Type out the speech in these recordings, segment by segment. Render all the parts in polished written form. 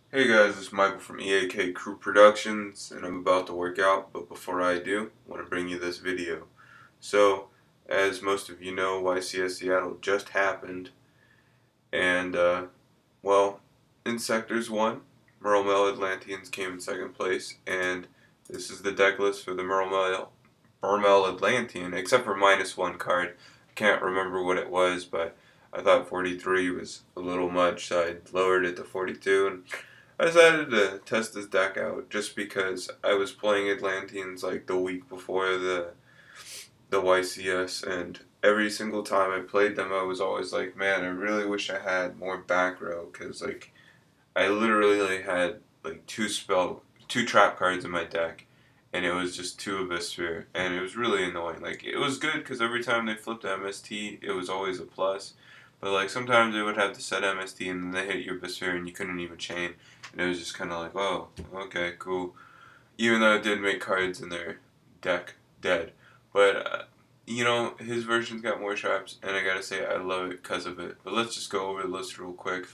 Hey guys, it's Michael from EAKCrewProductions, and I'm about to work out, but before I do, I want to bring you this video. So, as most of you know, YCS Seattle just happened, and, well, in Sectors 1, Merle Atlanteans came in second place, and this is the deck list for the Merle Atlantean, except for -1 card. I can't remember what it was, but I thought 43 was a little much, so I lowered it to 42, and I decided to test this deck out just because I was playing Atlanteans like the week before the YCS, and every single time I played them I was always like, man, I really wish I had more back row, because like I literally had like two trap cards in my deck, and it was just two Abyss Sphere, and it was really annoying. Like, it was good because every time they flipped MST it was always a plus, but like sometimes they would have to set MST and then they hit your Abyss Sphere and you couldn't even chain, and it was just kind of like, oh, okay, cool. Even though it did make cards in their deck dead, but his version's got more traps, and I gotta say I love it because of it. But let's just go over the list real quick.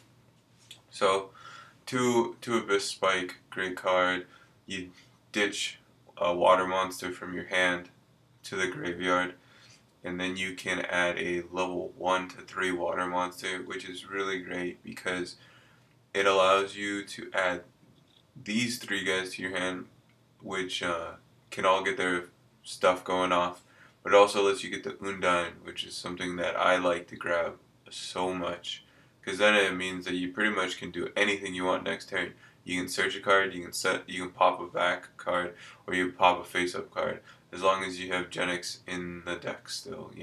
So, two Abyss Spike, great card. You ditch a water monster from your hand to the graveyard, and then you can add a level 1 to 3 water monster, which is really great because it allows you to add these three guys to your hand, which can all get their stuff going off, but it also lets you get the Undine, which is something that I like to grab so much, because then it means that you pretty much can do anything you want next turn. You can search a card, you can pop a back card, or you pop a face-up card, as long as you have Genix in the deck still.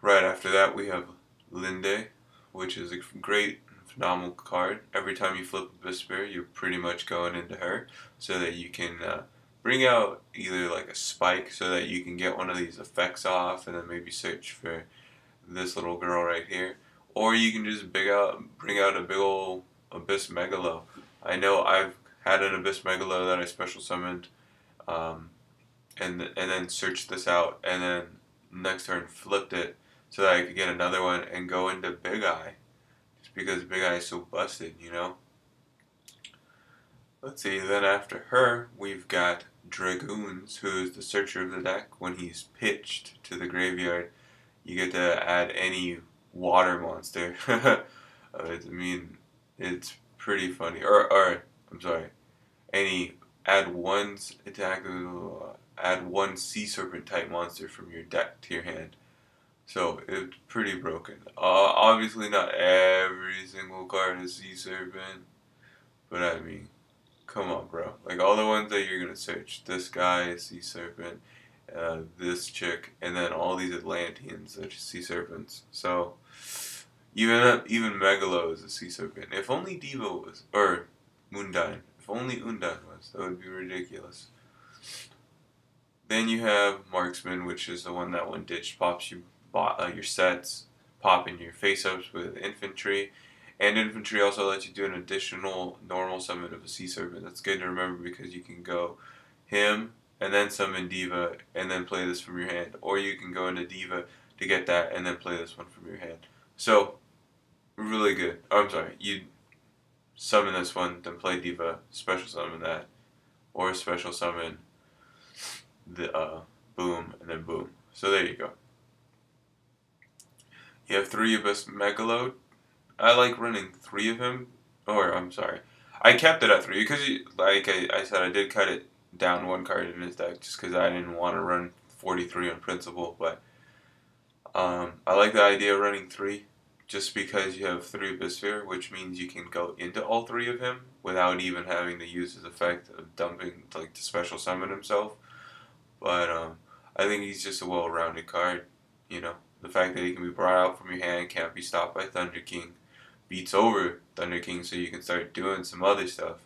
Right after that we have Linde, which is a great, phenomenal card. Every time you flip a Sphere, you're pretty much going into her, so that you can bring out either like a spike so that you can get one of these effects off, and then maybe search for this little girl right here, or you can just bring out a big ol' Abyss Megalo. I know I've had an Abyss Megalo that I special summoned, um, and then searched this out, and then next turn flipped it so that I could get another one and go into Big Eye, just because Big Eye is so busted. Let's see, then after her, we've got Dragoons, who is the searcher of the deck. When he's pitched to the graveyard, you get to add any water monster. I mean, it's pretty funny. Or I'm sorry, any add add one sea serpent type monster from your deck to your hand. So it's pretty broken. Obviously not every single card is sea serpent, but I mean, come on, bro. Like, all the ones that you're gonna search. This guy, Sea Serpent, this chick, and then all these Atlanteans are Sea Serpents. So, even Megalo is a Sea Serpent. If only Diva was, or Undine. If only Undine was, that would be ridiculous. Then you have Marksman, which is the one that when ditched pops your sets, pop in your face-ups with infantry. And infantry also lets you do an additional normal summon of a sea serpent. That's good to remember because you can go him and then summon Diva and then play this from your hand. Or you can go into Diva to get that and then play this one from your hand. So, really good. Oh, I'm sorry, you summon this one, then play Diva, special summon that, or special summon the boom, and then boom. So there you go. You have 3 Abyss Megalo. I like running 3 of him. Or, I'm sorry. I kept it at 3 because, like I said, I did cut it down 1 card in his deck just because I didn't want to run 43 on principle. But I like the idea of running 3 just because you have 3 Abyss Sphere, which means you can go into all 3 of him without even having to use his effect of dumping, like, to special summon himself. But I think he's just a well-rounded card. The fact that he can be brought out from your hand, can't be stopped by Thunder King, beats over Thunder King so you can start doing some other stuff.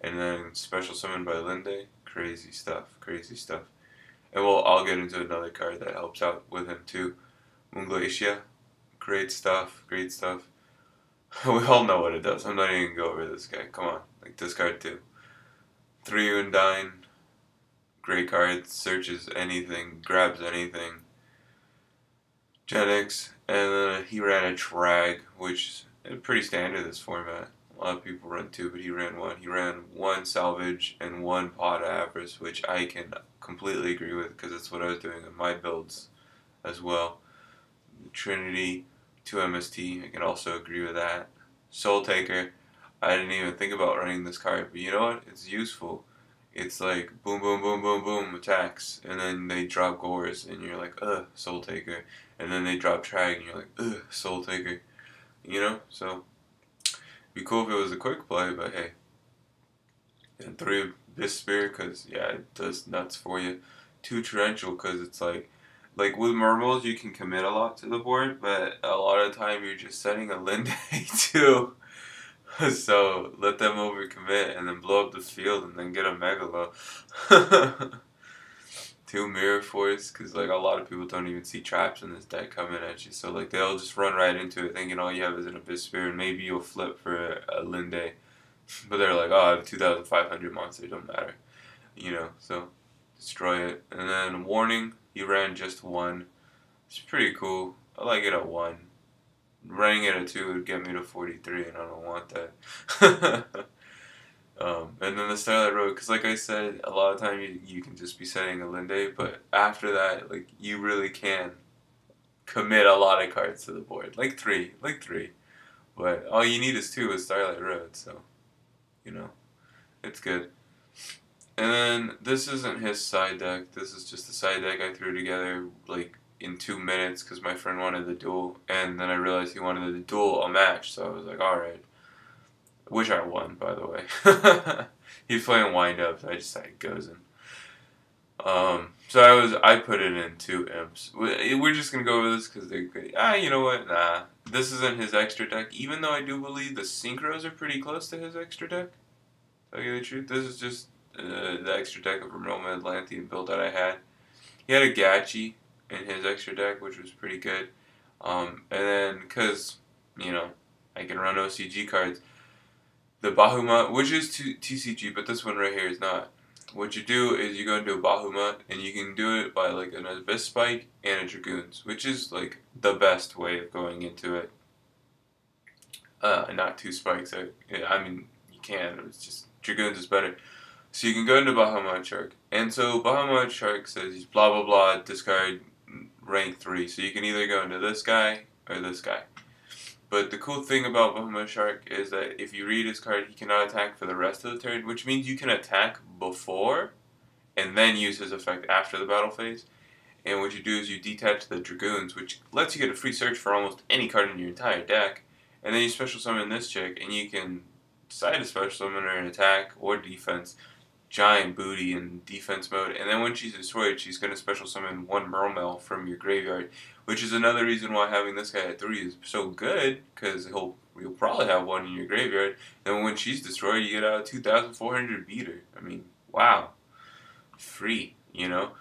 And then special summon by Linde, crazy stuff, crazy stuff. And I'll get into another card that helps out with him too. Munglacia, great stuff, great stuff. We all know what it does. I'm not even going to go over this guy. Come on, like this card too. 3 Undine, great card, searches anything, grabs anything. Genix, and then he ran a Trag, which is pretty standard this format. A lot of people run 2, but he ran 1. He ran 1 salvage and 1 pot avarice, which I can completely agree with because it's what I was doing in my builds as well. Trinity, 2 MST, I can also agree with that. Soul Taker, I didn't even think about running this card, but you know what? It's useful. It's like boom, boom, boom, boom, boom, attacks, and then they drop Gores, and you're like, ugh, Soul Taker. And then they drop Trag, and you're like, ugh, Soul Taker. You know? So, it'd be cool if it was a quick play, but hey. And 3 Abyss Spear, because, yeah, it does nuts for you. 2 Torrential, because it's like with Mermals, you can commit a lot to the board, but a lot of the time you're just setting a Linde too. So let them overcommit and then blow up the field and then get a Megalo. 2 Mirror Force, because like a lot of people don't even see traps in this deck coming at you. So like they'll just run right into it thinking all you have is an Abyss Spear and maybe you'll flip for a Linde. But they're like, oh, I have 2,500 monsters, it don't matter. You know, so destroy it. And then Warning, he ran just 1. It's pretty cool. I like it at 1. Running it at 2 would get me to 43, and I don't want that. And then the Starlight Road, because like I said, a lot of time you can just be setting a Linde, but after that, like, you really can commit a lot of cards to the board. Like 3. But all you need is 2 with Starlight Road, so, you know, it's good. And then, this isn't his side deck, this is just the side deck I threw together, like, in 2 minutes because my friend wanted the duel, and then I realized he wanted the duel a match, so I was like, alright. Which I won, by the way. He's playing wind up, so I just decided goes in. So I put it in 2 imps. We're just gonna go over this because they're good. You know what? Nah. This isn't his extra deck, even though I do believe the synchros are pretty close to his extra deck. To tell you the truth, this is just the extra deck of Roma Atlantean build that I had. He had a Gachi in his extra deck, which was pretty good. And then, because, you know, I can run OCG cards, the Bahumut, which is TCG, but this one right here is not. What you do is you go into a Bahumut, and you can do it by, like, an Abyss Spike and a Dragoons, which is, like, the best way of going into it. Not 2 spikes. I mean, you can, it's just, Dragoons is better. So you can go into Bahamut Shark. And so Bahamut Shark says he's blah blah blah, discard rank 3. So you can either go into this guy or this guy. But the cool thing about Bahamut Shark is that if you read his card, he cannot attack for the rest of the turn, which means you can attack before and then use his effect after the battle phase. And what you do is you detach the Dragoons, which lets you get a free search for almost any card in your entire deck. And then you special summon this chick, and you can decide to special summon her in attack or defense. Giant booty in defense mode, and then when she's destroyed, she's going to special summon 1 Mermail from your graveyard, which is another reason why having this guy at 3 is so good, because you'll probably have 1 in your graveyard, and when she's destroyed, you get a 2,400 beater. I mean, wow. Free, you know?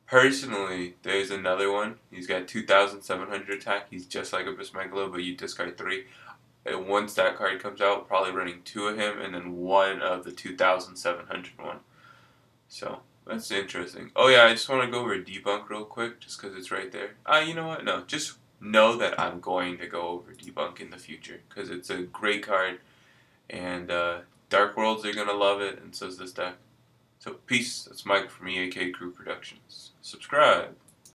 Personally, there's another one. He's got 2,700 attack. He's just like a Bismegalo, but you discard 3. And once that card comes out, probably running 2 of him and then 1 of the 2,700 one. So, that's interesting. Oh yeah, I just want to go over Debunk real quick, just because it's right there. You know what? No, just know that I'm going to go over Debunk in the future, because it's a great card, and Dark Worlds are going to love it, and so is this deck. So, peace. That's Mike from EAKCrewProductions. Subscribe.